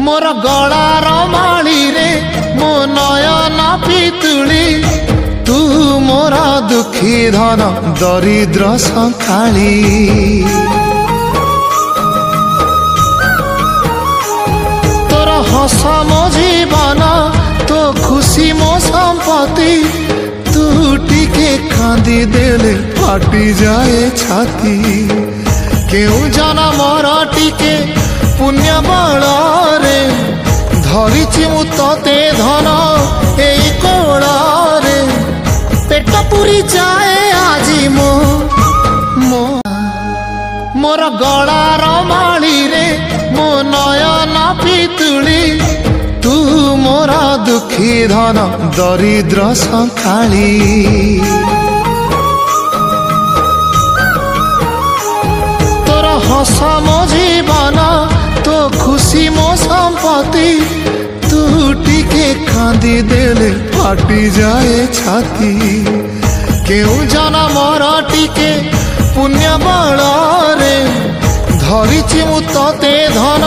मोर गलार माली रे मो नयन पितुली तू मोर दुखी धन दरिद्र संखाली तोर हस मो जीवन तो खुशी मो संपत्ति तू टिके कांदी देले फाटी जाए छाती केउ जनमर टिके पुण्य बଳରେ धरिछि मु तते धन एई कोଳରେ पेट पुरी जाए आजी मोर गलार माली रे मो नयन पितुली तू मोर दुखी धन दरिद्र संखाली तोर हस मो जीवन तो खुशी मो संपत्ति तू टिके कांदी देले फाटी जाए छाती केउ जनमर टिके पुण्य बଳରେ धरिछि मु तते धन